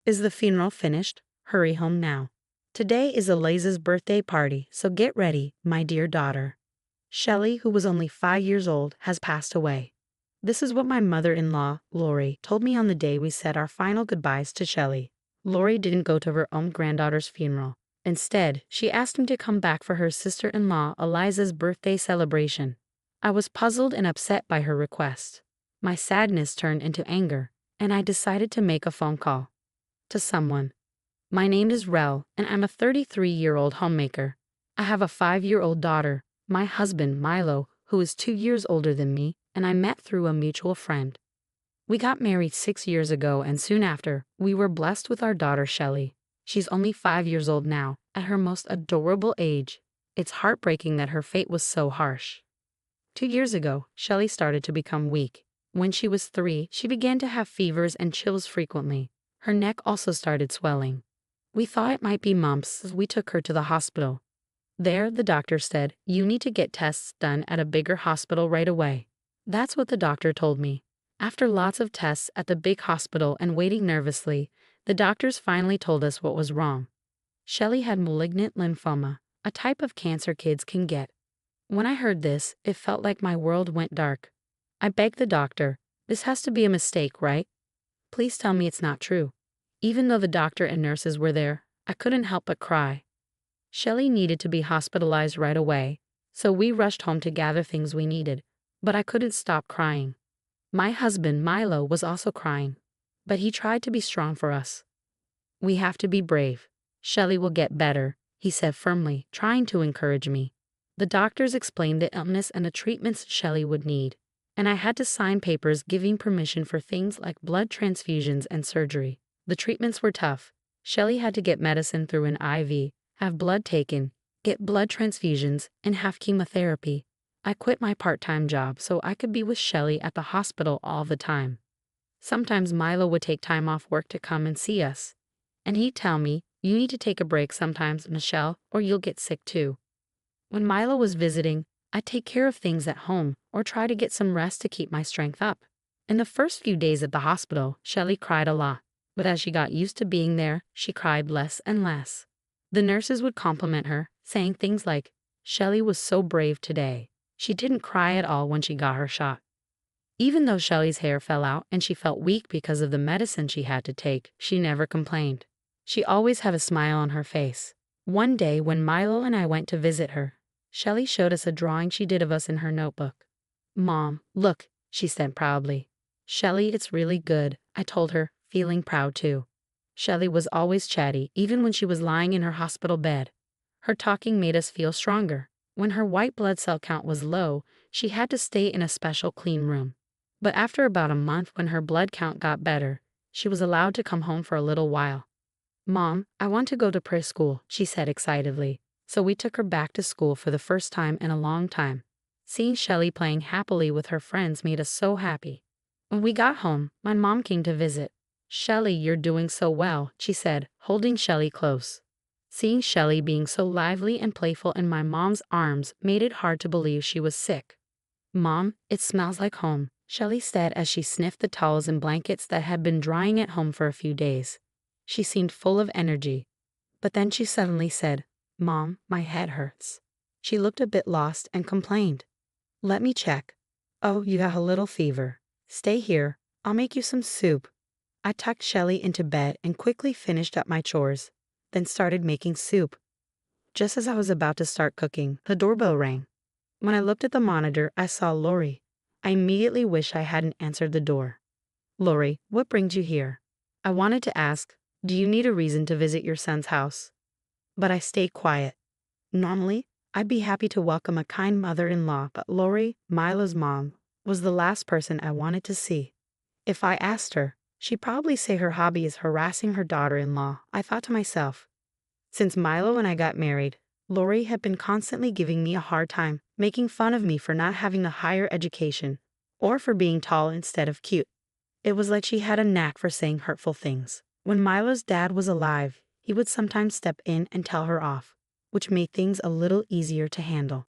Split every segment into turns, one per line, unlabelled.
Is the funeral finished? Hurry home now. Today is Eliza's birthday party, so get ready, my dear daughter. Shelley, who was only 5 years old, has passed away. This is what my mother-in-law, Lori, told me on the day we said our final goodbyes to Shelley. Lori didn't go to her own granddaughter's funeral. Instead, she asked me to come back for her sister-in-law Eliza's birthday celebration. I was puzzled and upset by her request. My sadness turned into anger, and I decided to make a phone call. To someone. My name is Rel, and I'm a 33-year-old homemaker. I have a 5-year-old daughter, my husband Milo, who is 2 years older than me, and I met through a mutual friend. We got married 6 years ago, and soon after, we were blessed with our daughter Shelley. She's only 5 years old now, at her most adorable age. It's heartbreaking that her fate was so harsh. 2 years ago, Shelley started to become weak. When she was 3, she began to have fevers and chills frequently. Her neck also started swelling. We thought it might be mumps, so we took her to the hospital. There, the doctor said, "You need to get tests done at a bigger hospital right away." That's what the doctor told me. After lots of tests at the big hospital and waiting nervously, the doctors finally told us what was wrong. Shelley had malignant lymphoma, a type of cancer kids can get. When I heard this, it felt like my world went dark. I begged the doctor, "This has to be a mistake, right? Please tell me it's not true." Even though the doctor and nurses were there, I couldn't help but cry. Shelley needed to be hospitalized right away, so we rushed home to gather things we needed, but I couldn't stop crying. My husband, Milo, was also crying, but he tried to be strong for us. "We have to be brave. Shelley will get better," he said firmly, trying to encourage me. The doctors explained the illness and the treatments Shelley would need, and I had to sign papers giving permission for things like blood transfusions and surgery. The treatments were tough. Shelley had to get medicine through an IV, have blood taken, get blood transfusions, and have chemotherapy. I quit my part-time job so I could be with Shelley at the hospital all the time. Sometimes Milo would take time off work to come and see us, and he'd tell me, "You need to take a break sometimes, Michelle, or you'll get sick too." When Milo was visiting, I'd take care of things at home or try to get some rest to keep my strength up. In the first few days at the hospital, Shelley cried a lot, but as she got used to being there, she cried less and less. The nurses would compliment her, saying things like, "Shelley was so brave today. She didn't cry at all when she got her shot." Even though Shelley's hair fell out and she felt weak because of the medicine she had to take, she never complained. She always had a smile on her face. One day when Milo and I went to visit her, Shelley showed us a drawing she did of us in her notebook. "Mom, look," she said proudly. "Shelley, it's really good," I told her, feeling proud too. Shelley was always chatty, even when she was lying in her hospital bed. Her talking made us feel stronger. When her white blood cell count was low, she had to stay in a special clean room. But after about a month, when her blood count got better, she was allowed to come home for a little while. "Mom, I want to go to preschool," she said excitedly. So we took her back to school for the first time in a long time. Seeing Shelley playing happily with her friends made us so happy. When we got home, my mom came to visit. "Shelley, you're doing so well," she said, holding Shelley close. Seeing Shelley being so lively and playful in my mom's arms made it hard to believe she was sick. "Mom, it smells like home," Shelley said as she sniffed the towels and blankets that had been drying at home for a few days. She seemed full of energy. But then she suddenly said, "Mom, my head hurts." She looked a bit lost and complained. "Let me check. Oh, you have a little fever. Stay here. I'll make you some soup." I tucked Shelley into bed and quickly finished up my chores, then started making soup. Just as I was about to start cooking, the doorbell rang. When I looked at the monitor, I saw Lori. I immediately wished I hadn't answered the door. "Lori, what brings you here?" I wanted to ask, "Do you need a reason to visit your son's house?" But I stayed quiet. Normally, I'd be happy to welcome a kind mother-in-law, but Lori, Milo's mom, was the last person I wanted to see. If I asked her, she'd probably say her hobby is harassing her daughter-in-law, I thought to myself. Since Milo and I got married, Lori had been constantly giving me a hard time, making fun of me for not having a higher education, or for being tall instead of cute. It was like she had a knack for saying hurtful things. When Milo's dad was alive, he would sometimes step in and tell her off, which made things a little easier to handle.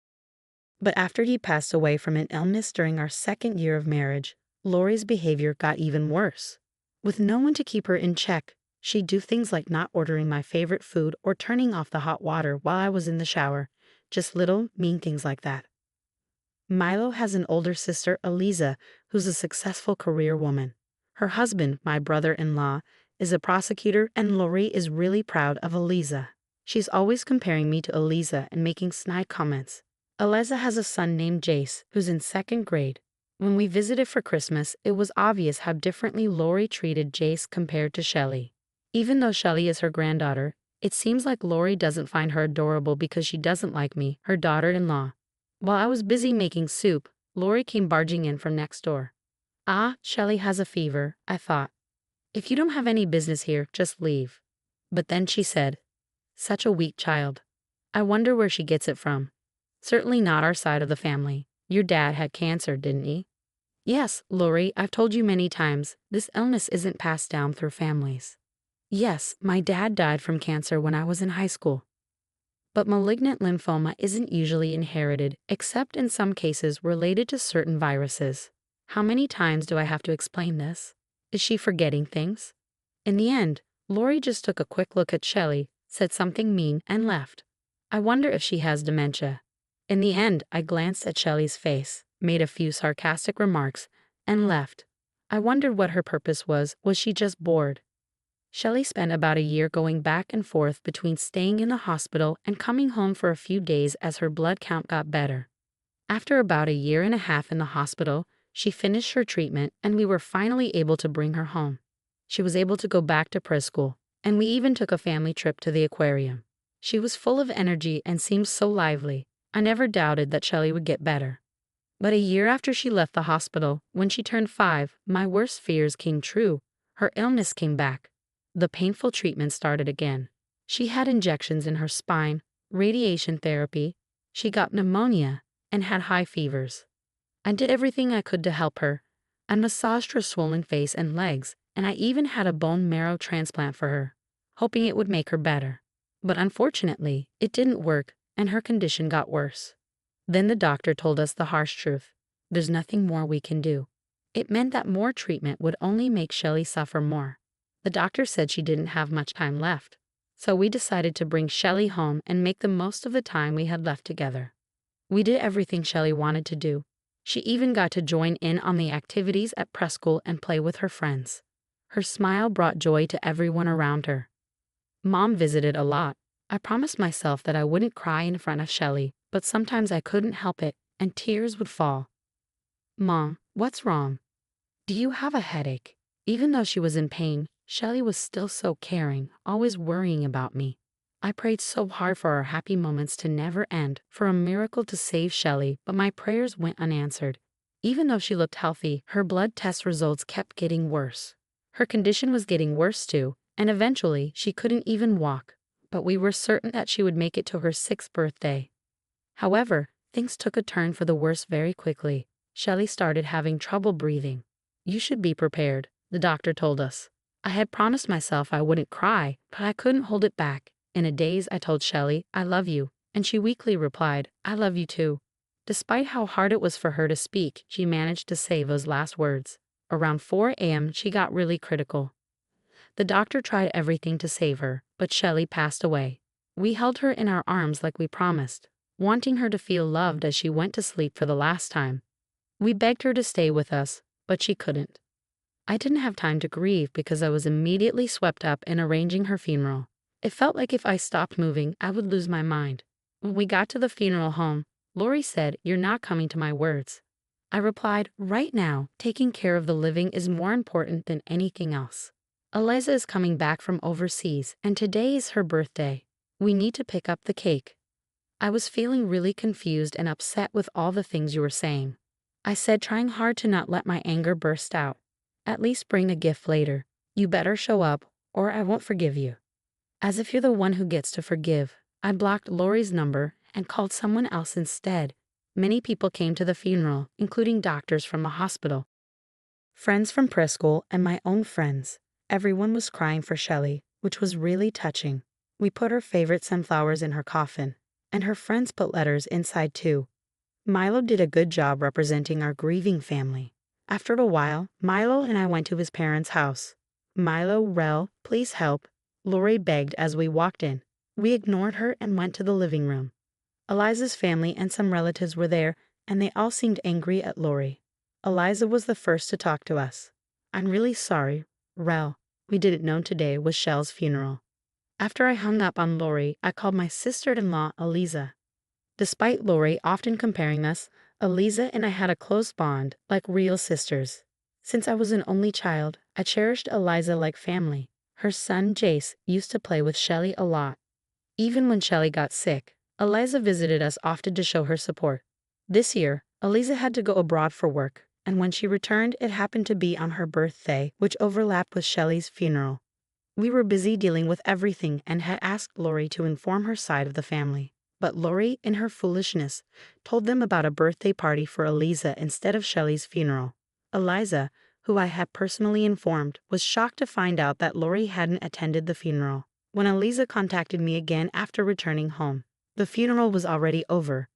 But after he passed away from an illness during our second year of marriage, Lori's behavior got even worse. With no one to keep her in check, She'd do things like not ordering my favorite food or turning off the hot water while I was in the shower. Just little, mean things like that. Milo has an older sister, Eliza, who's a successful career woman. Her husband, my brother-in-law, is a prosecutor, and Lori is really proud of Eliza. She's always comparing me to Eliza and making snide comments. Eliza has a son named Jace, who's in second grade. When we visited for Christmas, it was obvious how differently Lori treated Jace compared to Shelley. Even though Shelley is her granddaughter, it seems like Lori doesn't find her adorable because she doesn't like me, her daughter-in-law. While I was busy making soup, Lori came barging in from next door. Ah, Shelley has a fever, I thought. If you don't have any business here, just leave. But then she said, such a weak child. I wonder where she gets it from. Certainly not our side of the family. Your dad had cancer, didn't he? Yes, Lori, I've told you many times, this illness isn't passed down through families. Yes, my dad died from cancer when I was in high school. But malignant lymphoma isn't usually inherited, except in some cases related to certain viruses. How many times do I have to explain this? Is she forgetting things? In the end, Lori just took a quick look at Shelley, said something mean, and left. I wonder if she has dementia. In the end, I glanced at Shelley's face, made a few sarcastic remarks, and left. I wondered what her purpose was. Was she just bored? Shelley spent about a year going back and forth between staying in the hospital and coming home for a few days as her blood count got better. After about a year and a half in the hospital, she finished her treatment and we were finally able to bring her home. She was able to go back to preschool, and we even took a family trip to the aquarium. She was full of energy and seemed so lively. I never doubted that Shelley would get better. But a year after she left the hospital, when she turned 5, my worst fears came true. Her illness came back. The painful treatment started again. She had injections in her spine, radiation therapy, she got pneumonia, and had high fevers. I did everything I could to help her. I massaged her swollen face and legs, and I even had a bone marrow transplant for her, hoping it would make her better. But unfortunately, it didn't work, and her condition got worse. Then the doctor told us the harsh truth. There's nothing more we can do. It meant that more treatment would only make Shelley suffer more. The doctor said she didn't have much time left, so we decided to bring Shelley home and make the most of the time we had left together. We did everything Shelley wanted to do. She even got to join in on the activities at preschool and play with her friends. Her smile brought joy to everyone around her. Mom visited a lot. I promised myself that I wouldn't cry in front of Shelley, but sometimes I couldn't help it, and tears would fall. Mom, what's wrong? Do you have a headache? Even though she was in pain, Shelley was still so caring, always worrying about me. I prayed so hard for our happy moments to never end, for a miracle to save Shelley, but my prayers went unanswered. Even though she looked healthy, her blood test results kept getting worse. Her condition was getting worse too, and eventually she couldn't even walk, but we were certain that she would make it to her 6th birthday. However, things took a turn for the worse very quickly. Shelley started having trouble breathing. You should be prepared, the doctor told us. I had promised myself I wouldn't cry, but I couldn't hold it back. In a daze, I told Shelley, I love you, and she weakly replied, I love you too. Despite how hard it was for her to speak, she managed to say those last words. Around 4 a.m., she got really critical. The doctor tried everything to save her, but Shelley passed away. We held her in our arms like we promised, wanting her to feel loved as she went to sleep for the last time. We begged her to stay with us, but she couldn't. I didn't have time to grieve because I was immediately swept up in arranging her funeral. It felt like if I stopped moving, I would lose my mind. When we got to the funeral home, Lori said, You're not coming to my words. I replied, Right now, taking care of the living is more important than anything else. Eliza is coming back from overseas, and today is her birthday. We need to pick up the cake. I was feeling really confused and upset with all the things you were saying. I said, trying hard to not let my anger burst out. At least bring a gift later. You better show up, or I won't forgive you. As if you're the one who gets to forgive, I blocked Lori's number and called someone else instead. Many people came to the funeral, including doctors from the hospital, friends from preschool, and my own friends. Everyone was crying for Shelley, which was really touching. We put her favorite sunflowers in her coffin, and her friends put letters inside too. Milo did a good job representing our grieving family. After a while, Milo and I went to his parents' house. Milo, Rel, please help, Lori begged as we walked in. We ignored her and went to the living room. Eliza's family and some relatives were there, and they all seemed angry at Lori. Eliza was the first to talk to us. I'm really sorry, Rel. We didn't know today was Shell's funeral. After I hung up on Lori, I called my sister-in-law Eliza. Despite Lori often comparing us, Eliza and I had a close bond, like real sisters. Since I was an only child, I cherished Eliza like family. Her son, Jace, used to play with Shelly a lot. Even when Shelly got sick, Eliza visited us often to show her support. This year, Eliza had to go abroad for work, and when she returned, it happened to be on her birthday, which overlapped with Shelly's funeral. We were busy dealing with everything and had asked Lori to inform her side of the family. But Lori, in her foolishness, told them about a birthday party for Eliza instead of Shelly's funeral. Eliza, who I had personally informed, was shocked to find out that Lori hadn't attended the funeral. When Eliza contacted me again after returning home, the funeral was already over,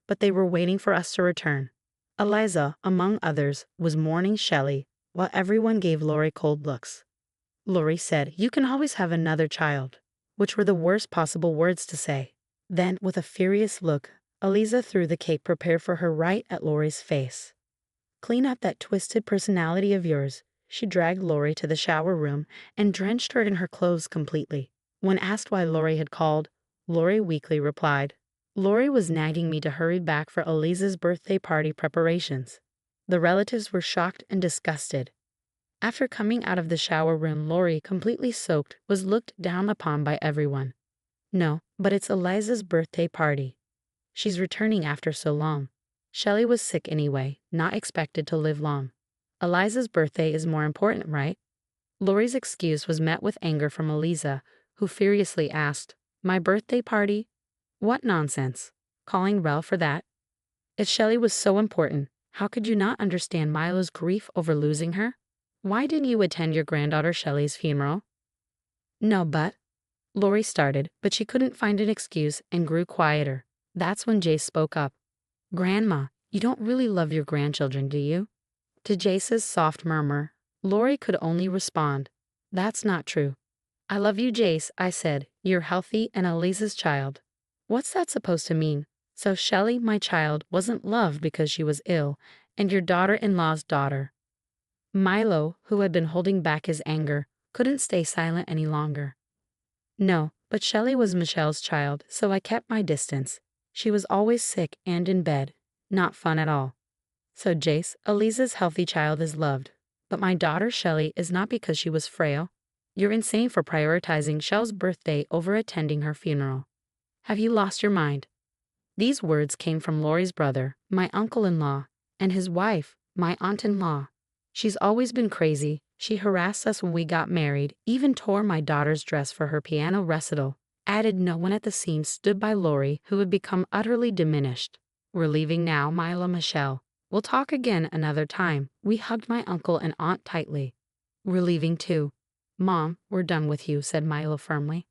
but they were waiting for us to return. Eliza, among others, was mourning Shelly, while everyone gave Lori cold looks. Lori said, "You can always have another child," which were the worst possible words to say. Then, with a furious look, Eliza threw the cake prepared for her right at Lori's face. "Clean up that twisted personality of yours." She dragged Lori to the shower room and drenched her in her clothes completely. When asked why Lori had called, Lori weakly replied, "Lori was nagging me to hurry back for Eliza's birthday party preparations." The relatives were shocked and disgusted. After coming out of the shower room, Lori, completely soaked, was looked down upon by everyone. "No, but it's Eliza's birthday party. She's returning after so long. Shelly was sick anyway, not expected to live long. Eliza's birthday is more important, right?" Lori's excuse was met with anger from Eliza, who furiously asked, "My birthday party? What nonsense. Calling Rel for that? If Shelly was so important, how could you not understand Milo's grief over losing her? Why didn't you attend your granddaughter Shelly's funeral?" "No, but," Lori started, but she couldn't find an excuse and grew quieter. That's when Jace spoke up. "Grandma, you don't really love your grandchildren, do you?" To Jace's soft murmur, Lori could only respond, "That's not true." "I love you, Jace," I said. "You're healthy and Eliza's child." "What's that supposed to mean? So Shelly, my child, wasn't loved because she was ill, and your daughter-in-law's daughter." Milo, who had been holding back his anger, couldn't stay silent any longer. "No, but Shelly was Michelle's child, so I kept my distance. She was always sick and in bed. Not fun at all." "So Jace, Eliza's healthy child is loved, but my daughter Shelly is not because she was frail. You're insane for prioritizing Shell's birthday over attending her funeral. Have you lost your mind?" These words came from Lori's brother, my uncle-in-law, and his wife, my aunt-in-law. "She's always been crazy. She harassed us when we got married, even tore my daughter's dress for her piano recital," added no one at the scene stood by Lori, who had become utterly diminished. "We're leaving now, Milo, Michelle. We'll talk again another time." We hugged my uncle and aunt tightly. "We're leaving too. Mom, we're done with you," said Milo firmly.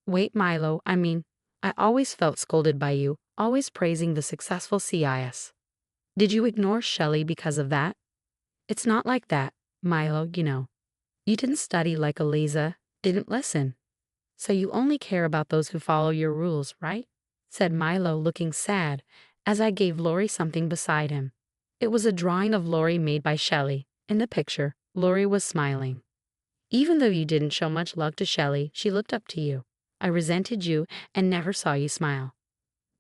"Wait, Milo, I always felt scolded by you, always praising the successful CIS. Did you ignore Shelly because of that?" "It's not like that, Milo, you know. You didn't study like Eliza, didn't listen. So you only care about those who follow your rules, right?" said Milo, looking sad, as I gave Lori something beside him. It was a drawing of Lori made by Shelly. In the picture, Lori was smiling. "Even though you didn't show much love to Shelly, she looked up to you. I resented you and never saw you smile.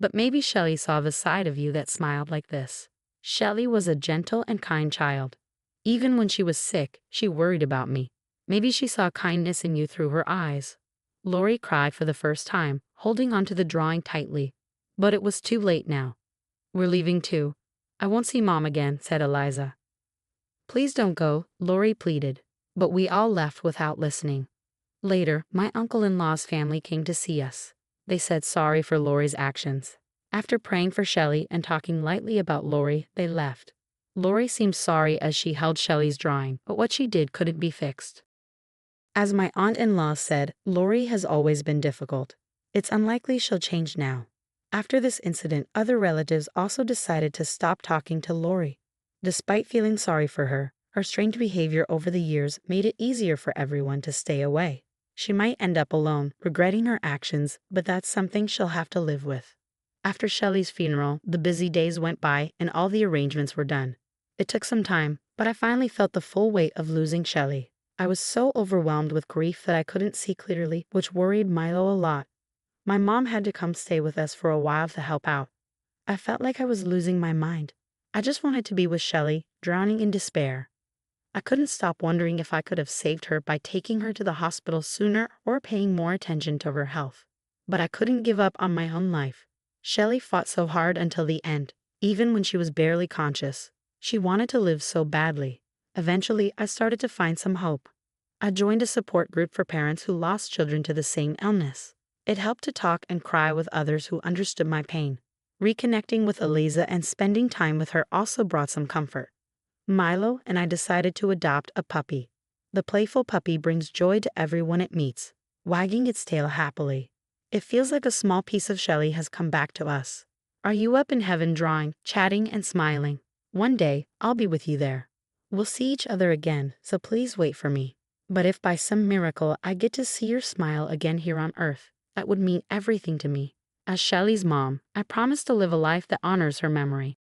But maybe Shelly saw the side of you that smiled like this." Shelly was a gentle and kind child. Even when she was sick, she worried about me. Maybe she saw kindness in you through her eyes. Lori cried for the first time, holding onto the drawing tightly. But it was too late now. "We're leaving too. I won't see Mom again," said Eliza. "Please don't go," Lori pleaded. But we all left without listening. Later, my uncle-in-law's family came to see us. They said sorry for Lori's actions. After praying for Shelly and talking lightly about Lori, they left. Lori seemed sorry as she held Shelly's drawing, but what she did couldn't be fixed. As my aunt-in-law said, Lori has always been difficult. It's unlikely she'll change now. After this incident, other relatives also decided to stop talking to Lori. Despite feeling sorry for her, Her strange behavior over the years made it easier for everyone to stay away. She might end up alone, regretting her actions, but that's something she'll have to live with. After Shelley's funeral, the busy days went by and all the arrangements were done. It took some time, but I finally felt the full weight of losing Shelley. I was so overwhelmed with grief that I couldn't see clearly, which worried Milo a lot. My mom had to come stay with us for a while to help out. I felt like I was losing my mind. I just wanted to be with Shelley, drowning in despair. I couldn't stop wondering if I could have saved her by taking her to the hospital sooner or paying more attention to her health. But I couldn't give up on my own life. Shelley fought so hard until the end, even when she was barely conscious. She wanted to live so badly. Eventually, I started to find some hope. I joined a support group for parents who lost children to the same illness. It helped to talk and cry with others who understood my pain. Reconnecting with Eliza and spending time with her also brought some comfort. Milo and I decided to adopt a puppy. The playful puppy brings joy to everyone it meets, wagging its tail happily. It feels like a small piece of Shelley has come back to us. Are you up in heaven drawing, chatting, and smiling? One day, I'll be with you there. We'll see each other again, so please wait for me. But if by some miracle I get to see your smile again here on Earth, that would mean everything to me. As Shelley's mom, I promise to live a life that honors her memory.